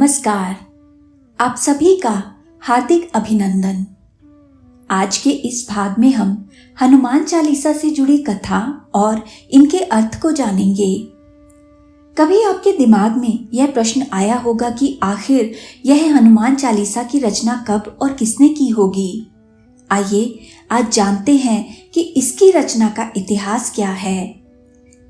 नमस्कार। आप सभी का हार्दिक अभिनंदन। आज के इस भाग में हम हनुमान चालीसा से जुड़ी कथा और इनके अर्थ को जानेंगे। कभी आपके दिमाग में यह प्रश्न आया होगा कि आखिर यह हनुमान चालीसा की रचना कब और किसने की होगी? आइए आज जानते हैं कि इसकी रचना का इतिहास क्या है।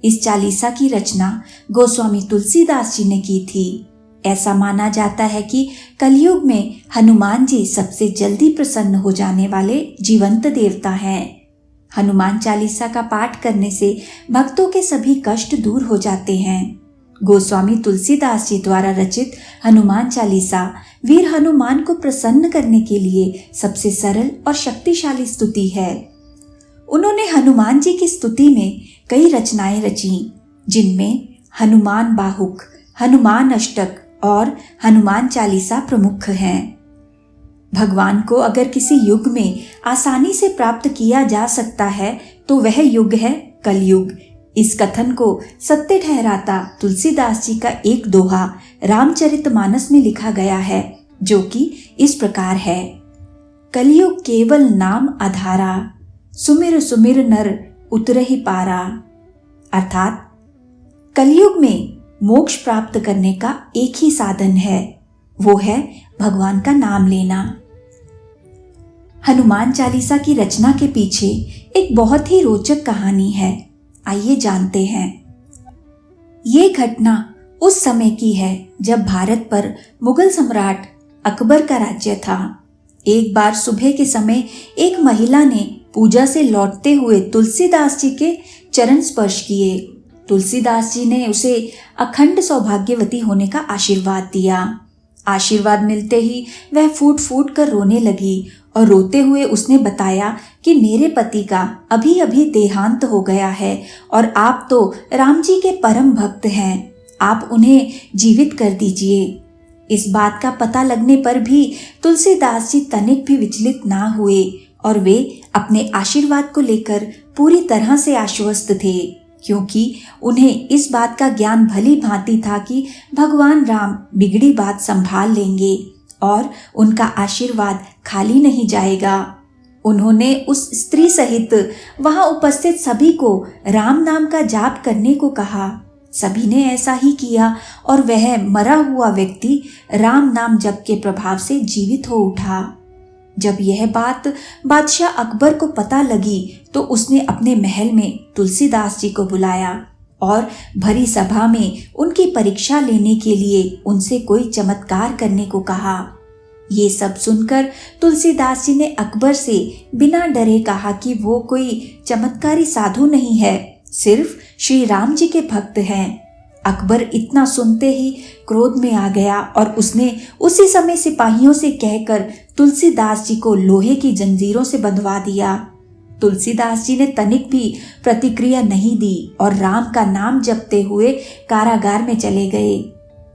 इस चालीसा की रचना गोस्वामी तुलसीदास जी ने की थी। ऐसा माना जाता है कि कलयुग में हनुमान जी सबसे जल्दी प्रसन्न हो जाने वाले जीवंत देवता हैं। हनुमान चालीसा का पाठ करने से भक्तों के सभी कष्ट दूर हो जाते हैं। गोस्वामी तुलसीदास जी द्वारा रचित हनुमान चालीसा वीर हनुमान को प्रसन्न करने के लिए सबसे सरल और शक्तिशाली स्तुति है। उन्होंने हनुमान जी की स्तुति में कई रचनाएं रची, जिनमें हनुमान बाहुक, हनुमान अष्टक और हनुमान चालीसा प्रमुख हैं। भगवान को अगर किसी युग में आसानी से प्राप्त किया जा सकता है तो वह युग है कलयुग। इस कथन को सत्य ठहराता तुलसीदास जी का एक दोहा रामचरितमानस में लिखा गया है, जो कि इस प्रकार है। कलयुग केवल नाम आधारा, सुमिर सुमिर नर उतरहि पारा। अर्थात कलयुग में मोक्ष प्राप्त करने का एक ही साधन है, वो है भगवान का नाम लेना। हनुमान चालीसा की रचना के पीछे एक बहुत ही रोचक कहानी है। आइए जानते हैं। ये घटना उस समय की है जब भारत पर मुगल सम्राट अकबर का राज्य था। एक बार सुबह के समय एक महिला ने पूजा से लौटते हुए तुलसीदास जी के चरण स्पर्श किए। तुलसीदास जी ने उसे अखंड सौभाग्यवती होने का आशीर्वाद दिया। आशीर्वाद मिलते ही वह फूट फूट कर रोने लगी और रोते हुए उसने बताया कि मेरे पति का अभी अभी देहांत हो गया है और आप तो राम जी के परम भक्त हैं, आप उन्हें जीवित कर दीजिए। इस बात का पता लगने पर भी तुलसीदास जी तनिक भी विचलित ना हुए और वे अपने आशीर्वाद को लेकर पूरी तरह से आश्वस्त थे, क्योंकि उन्हें इस बात का ज्ञान भली भांति था कि भगवान राम बिगड़ी बात संभाल लेंगे और उनका आशीर्वाद खाली नहीं जाएगा। उन्होंने उस स्त्री सहित वहां उपस्थित सभी को राम नाम का जाप करने को कहा। सभी ने ऐसा ही किया और वह मरा हुआ व्यक्ति राम नाम जप के प्रभाव से जीवित हो उठा। जब यह बात बादशाह अकबर को पता लगी तो उसने अपने महल में तुलसीदास जी को बुलाया और भरी सभा में उनकी परीक्षा लेने के लिए उनसे कोई चमत्कार करने को कहा। ये सब सुनकर तुलसीदास जी ने अकबर से बिना डरे कहा कि वो कोई चमत्कारी साधु नहीं है, सिर्फ श्री राम जी के भक्त हैं। अकबर इतना सुनते ही क्रोध में आ गया और उसने उसी समय सिपाहियों से कहकर तुलसीदास जी को लोहे की जंजीरों से बंधवा दिया। तुलसीदास जी ने तनिक भी प्रतिक्रिया नहीं दी और राम का नाम जपते हुए कारागार में चले गए।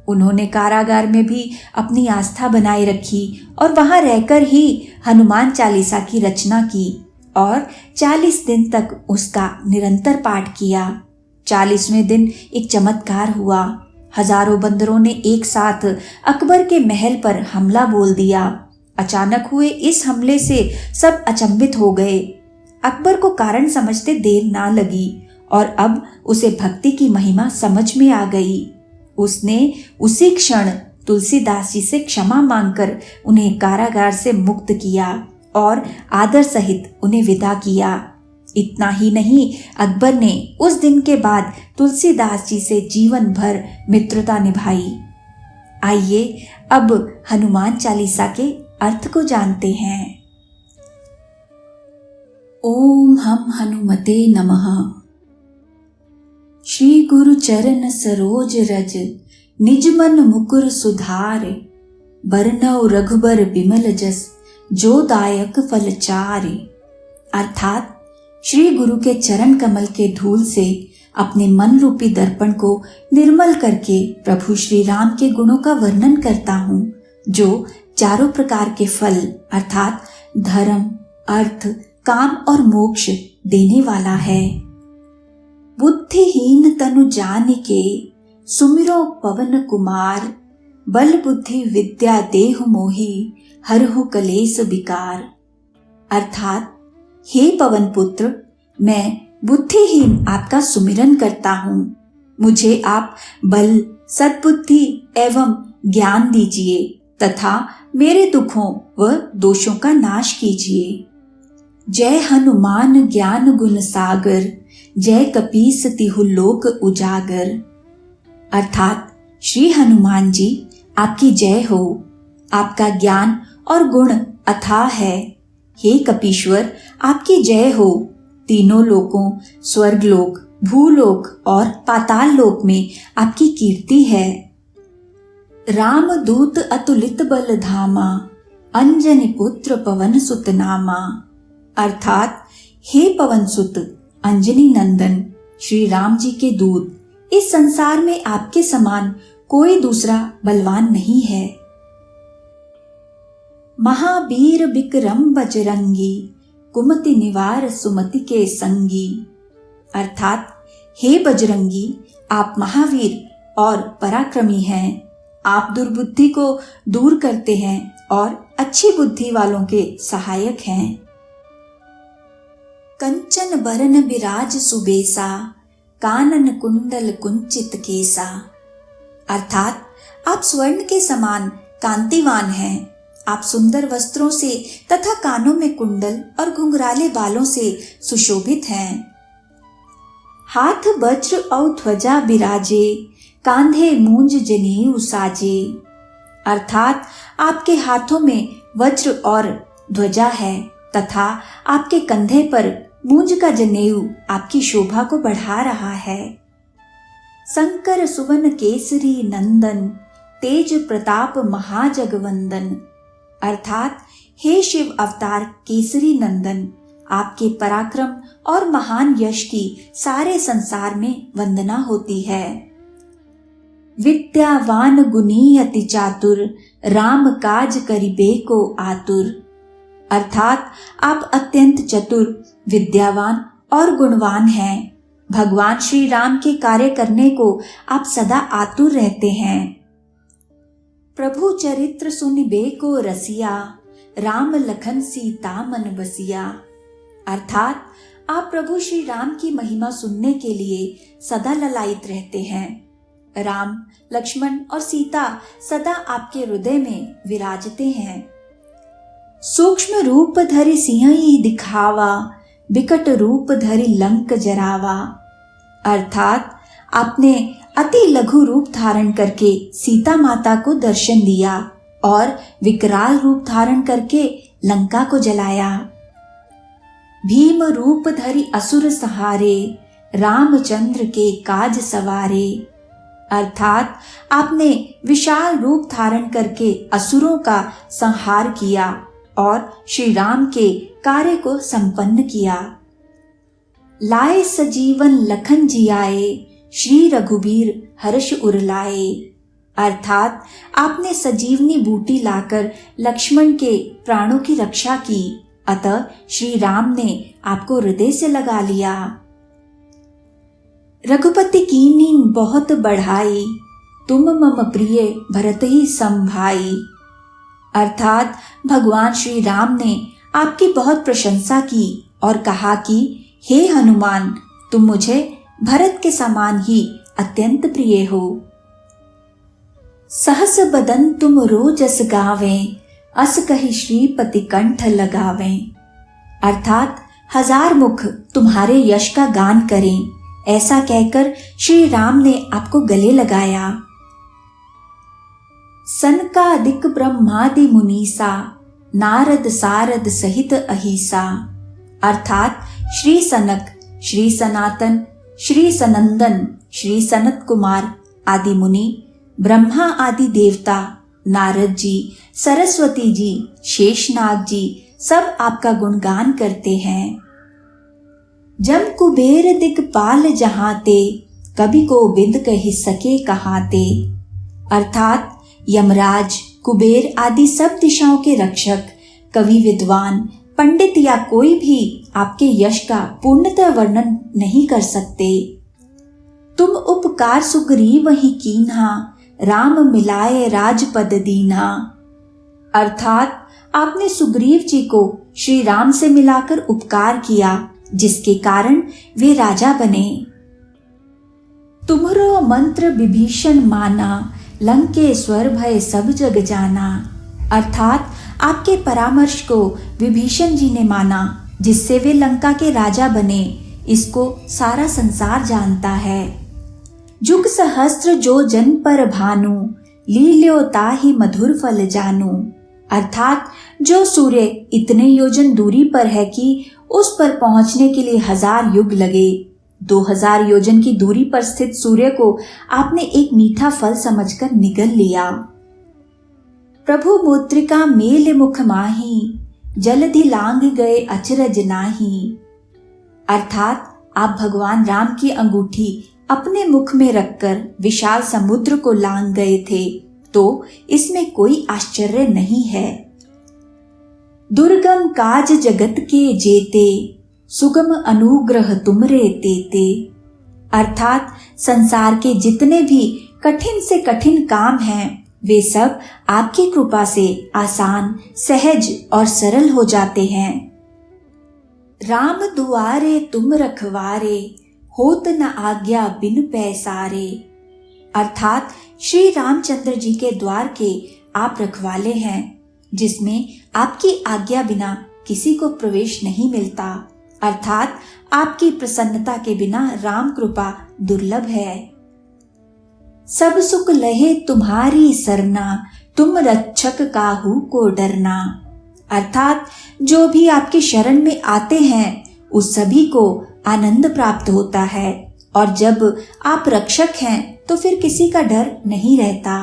उन्होंने कारागार में भी अपनी आस्था बनाए रखी और वहां रहकर ही हनुमान चालीसा की रचना की और 40 दिन तक उसका निरंतर पाठ किया। 40वें दिन एक चमत्कार हुआ। हजारों बंदरों ने एक साथ अकबर के महल पर हमला बोल दिया। अचानक हुए इस हमले से सब अचंभित हो गए। अकबर को कारण समझते देर ना लगी और अब उसे भक्ति की महिमा समझ में आ गई। उसने उसी क्षण तुलसीदास जी से क्षमा मांगकर उन्हें कारागार से मुक्त किया और आदर सहित उन्हें विदा किया। इतना ही नहीं, अकबर ने उस दिन के बाद तुलसीदास जी से जीवन भर मित्रता निभाई। आइए अब हनुमान चालीसा के अर्थ को जानते हैं। ओम हम हनुमते नमः। श्री गुरु चरण सरोज रज, निज मन मुकुर सुधार। बरनौ रघुबर बिमल जस, जो दायक फल चार। अर्थात श्री गुरु के चरण कमल के धूल से अपने मन रूपी दर्पण को निर्मल करके प्रभु श्री राम के गुणों का वर्णन करता हूँ, जो चारों प्रकार के फल अर्थात धर्म, अर्थ, काम और मोक्ष देने वाला है। बुद्धिहीन तनु जानिके, सुमिरो पवन कुमार। बल बुद्धि विद्या देह मोही हरहु कलेस विकार। अर्थात हे पवन पुत्र, मैं बुद्धिहीन आपका सुमिरन करता हूँ। मुझे आप बल, सद्बुद्धि एवं ज्ञान दीजिए तथा मेरे दुखों व दोषों का नाश कीजिए। जय हनुमान ज्ञान गुण सागर, जय कपीस तिहु लोक उजागर। अर्थात श्री हनुमान जी, आपकी जय हो। आपका ज्ञान और गुण अथाह है। हे कपीश्वर, आपकी जय हो। तीनों लोकों, स्वर्गलोक, भूलोक और पाताल लोक में आपकी कीर्ति है। राम दूत अतुलित बल धामा, अंजनी पुत्र पवन सुत नामा। अर्थात हे पवन सुत, अंजनी नंदन श्री राम जी के दूत, इस संसार में आपके समान कोई दूसरा बलवान नहीं है। महावीर विक्रम बजरंगी, कुमति निवार सुमति के संगी। अर्थात हे बजरंगी, आप महावीर और पराक्रमी हैं। आप दुर्बुद्धि को दूर करते हैं और अच्छी बुद्धि वालों के सहायक हैं। कंचन बरन बिराज सुबेसा, कानन कुंडल कुंचित केसा। अर्थात आप स्वर्ण के समान कांतिवान हैं। आप सुंदर वस्त्रों से तथा कानों में कुंडल और घुंघराले बालों से सुशोभित हैं। हाथ वज्र और ध्वजा बिराजे, कांधे मूंज जनेऊ साजे। अर्थात आपके हाथों में वज्र और ध्वजा है तथा आपके कंधे पर मूंज का जनेऊ आपकी शोभा को बढ़ा रहा है। शंकर सुवन केसरी नंदन, तेज प्रताप महाजगवंदन। अर्थात हे शिव अवतार केसरी नंदन, आपके पराक्रम और महान यश की सारे संसार में वंदना होती है। विद्यावान गुणी अति चातुर, राम काज करिबे को आतुर। अर्थात आप अत्यंत चतुर, विद्यावान और गुणवान हैं। भगवान श्री राम के कार्य करने को आप सदा आतुर रहते हैं। प्रभु चरित्र सुनिबे को रसिया, राम लखन सीता मन बसिया। अर्थात आप प्रभु श्री राम की महिमा सुनने के लिए सदा ललायित रहते हैं। राम, लक्ष्मण और सीता सदा आपके हृदय में विराजते हैं। सूक्ष्म रूप धरि सिंह दिखावा, विकट रूप धरि लंक जरावा। अर्थात आपने अति लघु रूप धारण करके सीता माता को दर्शन दिया और विकराल रूप धारण करके लंका को जलाया। भीम रूप धरि असुर सहारे, रामचंद्र के काज सवारे। अर्थात आपने विशाल रूप धारण करके असुरों का संहार किया और श्री राम के कार्य को संपन्न किया। लाए सजीवन लखन जियाए, श्री रघुबीर हर्ष उरलाए। अर्थात आपने सजीवनी बूटी लाकर लक्ष्मण के प्राणों की रक्षा की, अतः श्री राम ने आपको हृदय से लगा लिया। रघुपति कीन्ही बहुत बढ़ाई, तुम मम प्रिय भरत ही संभाई। अर्थात भगवान श्री राम ने आपकी बहुत प्रशंसा की और कहा कि हे हनुमान, तुम मुझे भरत के समान ही अत्यंत प्रिय हो। सहस बदन तुम रोजस गावें, अस कहि श्रीपति कंठ लगावें। अर्थात 1000 मुख तुम्हारे यश का गान करें, ऐसा कहकर श्री राम ने आपको गले लगाया। सनकादिक ब्रह्मादि मुनीसा, नारद सारद सहित अहिसा। अर्थात श्री सनक, श्री सनातन, श्री सनंदन, श्री सनत कुमार आदि मुनि, ब्रह्मा आदि देवता, नारद जी, सरस्वती जी, शेषनाग जी सब आपका गुणगान करते हैं। जम कुबेर दिगपाल जहाते, कभी को बिंद कहि सके कहाते। अर्थात यमराज, कुबेर आदि सब दिशाओं के रक्षक, कवि, विद्वान, पंडित या कोई भी आपके यश का पूर्णतः वर्णन नहीं कर सकते। तुम उपकार सुग्रीव ही कीन्हा, राम मिलाए राजपद दीना। अर्थात आपने सुग्रीव जी को श्री राम से मिलाकर उपकार किया, जिसके कारण वे राजा बने। तुम्हरो मंत्र विभीषण माना, लंकेश्वर भय सब जग जाना। अर्थात आपके परामर्श को विभीषण जी ने माना, जिससे वे लंका के राजा बने। इसको सारा संसार जानता है। जुग सहस्त्र जो जन पर भानु, लील्यो ताहि मधुर फल जानू। अर्थात जो सूर्य इतने योजन दूरी पर है कि उस पर पहुंचने के लिए 1000 युग लगे, 2000 योजन की दूरी पर स्थित सूर्य को आपने एक मीठा फल समझकर निगल लिया। प्रभु मुद्रिका मेल मुख माही, जलधि लांग गए अचरज नाही। अर्थात आप भगवान राम की अंगूठी अपने मुख में रखकर विशाल समुद्र को लांग गए थे, तो इसमें कोई आश्चर्य नहीं है। दुर्गम काज जगत के जेते, सुगम अनुग्रह तुमरे तेते। अर्थात संसार के जितने भी कठिन से कठिन काम हैं, वे सब आपकी कृपा से आसान, सहज और सरल हो जाते हैं। राम दुआरे तुम रखवारे, होत न आज्ञा बिन पैसारे। अर्थात श्री रामचंद्र जी के द्वार के आप रखवाले हैं, जिसमें आपकी आज्ञा बिना किसी को प्रवेश नहीं मिलता। अर्थात आपकी प्रसन्नता के बिना राम कृपा दुर्लभ है। सब सुख लहे तुम्हारी सरना, तुम रक्षक काहू को डरना। अर्थात जो भी आपकी शरण में आते हैं, उस सभी को आनंद प्राप्त होता है, और जब आप रक्षक हैं तो फिर किसी का डर नहीं रहता।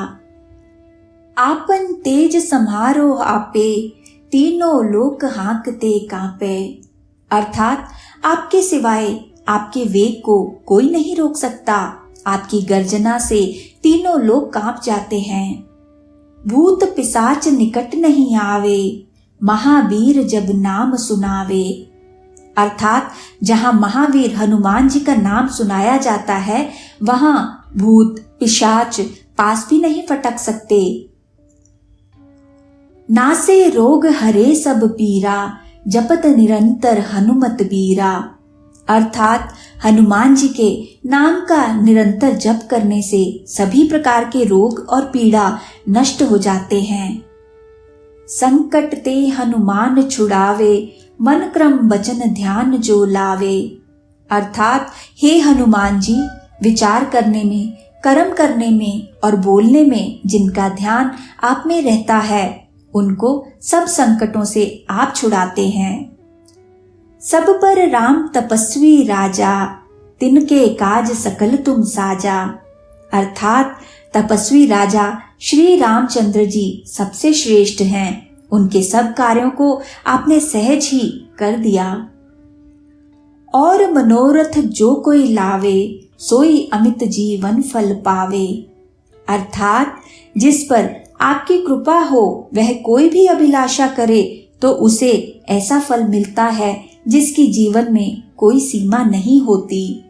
आपन तेज समारो आपे, तीनों लोक हाँकते कांपे। अर्थात आपके सिवाय आपके वेग को कोई नहीं रोक सकता। आपकी गर्जना से तीनों लोग कांप जाते हैं। भूत पिशाच निकट नहीं आवे, महावीर जब नाम सुनावे। अर्थात जहां महावीर हनुमान जी का नाम सुनाया जाता है, वहां भूत पिशाच पास भी नहीं फटक सकते। नासे रोग हरे सब पीरा, जपत निरंतर हनुमत बीरा। अर्थात हनुमान जी के नाम का निरंतर जप करने से सभी प्रकार के रोग और पीड़ा नष्ट हो जाते हैं। संकट ते हनुमान छुड़ावे, मन क्रम वचन ध्यान जो लावे। अर्थात हे हनुमान जी, विचार करने में, कर्म करने में और बोलने में जिनका ध्यान आप में रहता है, उनको सब संकटों से आप छुड़ाते हैं। सब पर राम तपस्वी राजा, तिनके काज सकल तुम साजा। अर्थात तपस्वी राजा श्री रामचंद्र जी सबसे श्रेष्ठ हैं। उनके सब कार्यों को आपने सहज ही कर दिया। और मनोरथ जो कोई लावे, सोई अमित जीवन फल पावे। अर्थात जिस पर आपकी कृपा हो, वह कोई भी अभिलाषा करे तो उसे ऐसा फल मिलता है जिसकी जीवन में कोई सीमा नहीं होती।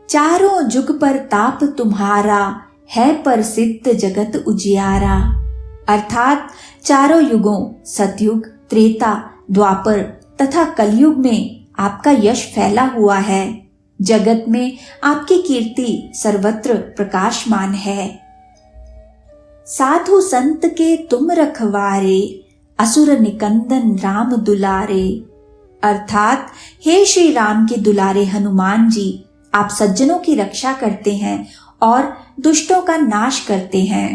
चारों जुग पर ताप तुम्हारा, है प्रसिद्ध जगत उजियारा। अर्थात चारों युगों सतयुग, त्रेता, द्वापर तथा कलयुग में आपका यश फैला हुआ है। जगत में आपकी कीर्ति सर्वत्र प्रकाशमान है। साधु संत के तुम रखवारे, असुर निकंदन राम दुलारे। अर्थात हे श्री राम के दुलारे हनुमान जी, आप सज्जनों की रक्षा करते हैं और दुष्टों का नाश करते हैं।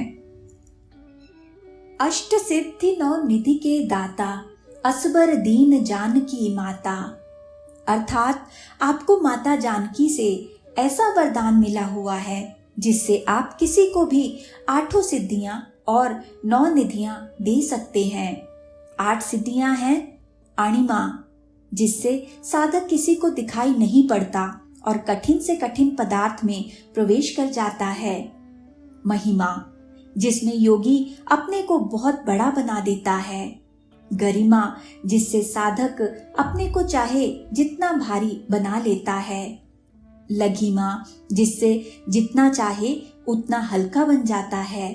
अष्ट सिद्धि नौ निधि के दाता, असबर दीन जानकी माता। अर्थात आपको माता जानकी से ऐसा वरदान मिला हुआ है जिससे आप किसी को भी 8 सिद्धियां और 9 निधियां दे सकते हैं। 8 सिद्धियां हैं अणिमा, जिससे साधक किसी को दिखाई नहीं पड़ता और कठिन से कठिन पदार्थ में प्रवेश कर जाता है। महिमा, जिसमें योगी अपने को बहुत बड़ा बना देता है। गरिमा, जिससे साधक अपने को चाहे जितना भारी बना लेता है। लघिमा, जिससे जितना चाहे उतना हल्का बन जाता है।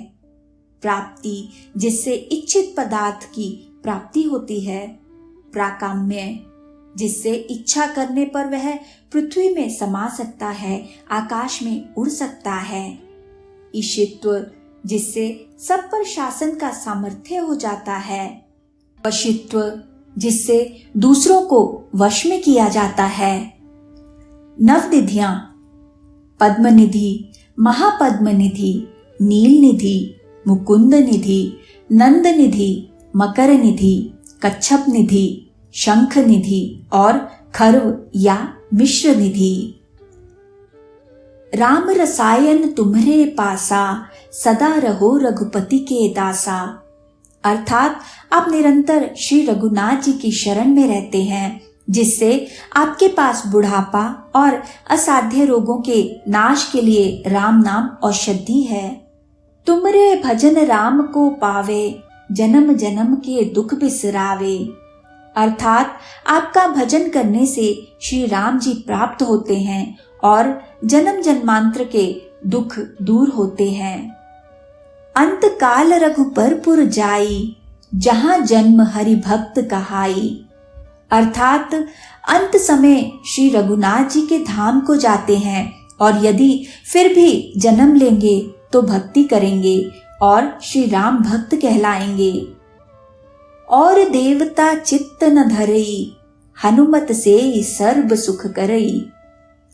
प्राप्ति, जिससे इच्छित पदार्थ की प्राप्ति होती है। प्राकाम्य, जिससे इच्छा करने पर वह पृथ्वी में समा सकता है, आकाश में उड़ सकता है। ईशित्व, जिससे सब पर शासन का सामर्थ्य हो जाता है। वशित्व, जिससे दूसरों को वश में किया जाता है। नवनिधियां, पद्मनिधि, महापद्मनिधि, नीलनिधि, मुकुंद निधि, नंद निधि, मकर निधि, कच्छप निधि, शंख निधि और खर्व या मिश्र निधि। राम रसायन तुम्हरे पासा, सदा रहो रघुपति के दासा। अर्थात आप निरंतर श्री रघुनाथ जी की शरण में रहते हैं, जिससे आपके पास बुढ़ापा और असाध्य रोगों के नाश के लिए राम नाम औषधि है। तुमरे भजन राम को पावे, जन्म जन्म के दुख बिसरावे। अर्थात आपका भजन करने से श्री राम जी प्राप्त होते हैं और जन्म जन्मांतर के दुख दूर होते हैं। अंत काल रघुपरपुर जाई, जहां जन्म हरि भक्त कहाई। अर्थात अंत समय श्री रघुनाथ जी के धाम को जाते हैं और यदि फिर भी जन्म लेंगे तो भक्ति करेंगे और श्री राम भक्त कहलाएंगे। और देवता चित्त न धरई, हनुमत से सर्व सुख करई।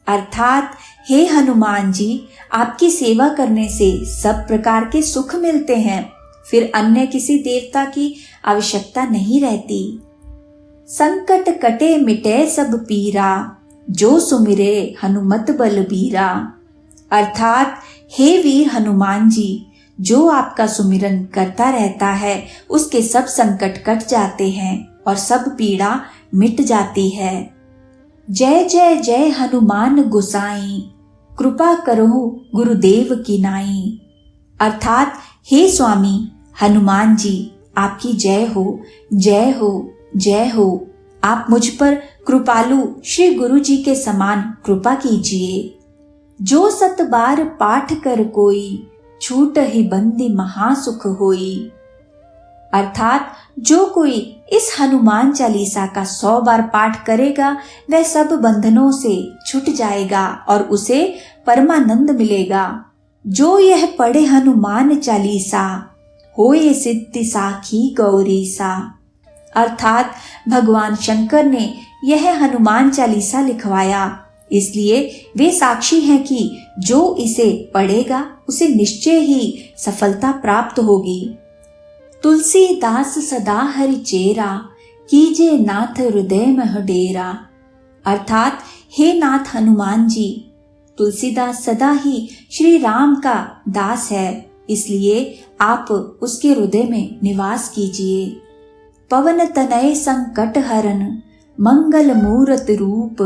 अर्थात हे हनुमान जी, आपकी सेवा करने से सब प्रकार के सुख मिलते हैं, फिर अन्य किसी देवता की आवश्यकता नहीं रहती। संकट कटे मिटे सब पीरा, जो सुमिरे हनुमत बलबीरा। अर्थात हे वीर हनुमान जी, जो आपका सुमिरन करता रहता है उसके सब संकट कट जाते हैं और सब पीड़ा मिट जाती है। जय जय जय हनुमान गोसाई, कृपा करो गुरुदेव की नाई। अर्थात हे स्वामी हनुमान जी, आपकी जय हो, जय हो, जय हो। आप मुझ पर कृपालु श्री गुरु जी के समान कृपा कीजिए। जो सत बार पाठ कर कोई, छूट ही बंदी महासुख होई। अर्थात जो कोई इस हनुमान चालीसा का 100 बार पाठ करेगा वह सब बंधनों से छूट जाएगा और उसे परमानंद मिलेगा। जो यह पढ़े हनुमान चालीसा, होए सिद्धि साखी गौरीसा। अर्थात भगवान शंकर ने यह हनुमान चालीसा लिखवाया, इसलिए वे साक्षी हैं कि जो इसे पढ़ेगा उसे निश्चय ही सफलता प्राप्त होगी। तुलसीदास सदा हरि चेरा, कीजे नाथ हृदय में डेरा। अर्थात हे नाथ हनुमान जी, तुलसीदास सदा ही श्री राम का दास है, इसलिए आप उसके हृदय में निवास कीजिए। पवन तनय संकट हरन, मंगल मूरत रूप,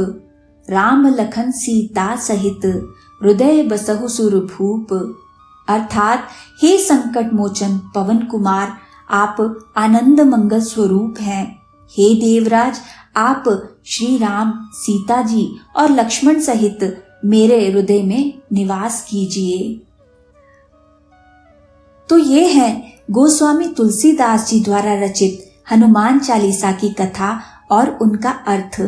राम लखन सीता सहित, हृदय बसहु सुरभूप। अर्थात हे संकट मोचन पवन कुमार, आप आनंद मंगल स्वरूप हैं। हे देवराज, आप श्री राम, सीता जी और लक्ष्मण सहित मेरे हृदय में निवास कीजिए। तो ये है गोस्वामी तुलसीदास जी द्वारा रचित हनुमान चालीसा की कथा और उनका अर्थ।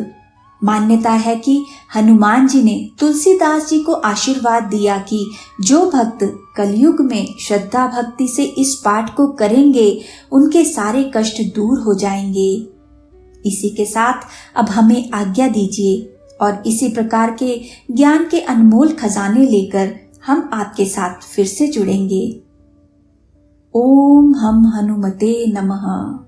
मान्यता है कि हनुमान जी ने तुलसीदास जी को आशीर्वाद दिया कि जो भक्त कलयुग में श्रद्धा भक्ति से इस पाठ को करेंगे उनके सारे कष्ट दूर हो जाएंगे। इसी के साथ अब हमें आज्ञा दीजिए और इसी प्रकार के ज्ञान के अनमोल खजाने लेकर हम आपके साथ फिर से जुड़ेंगे। ओम हम हनुमते नमः।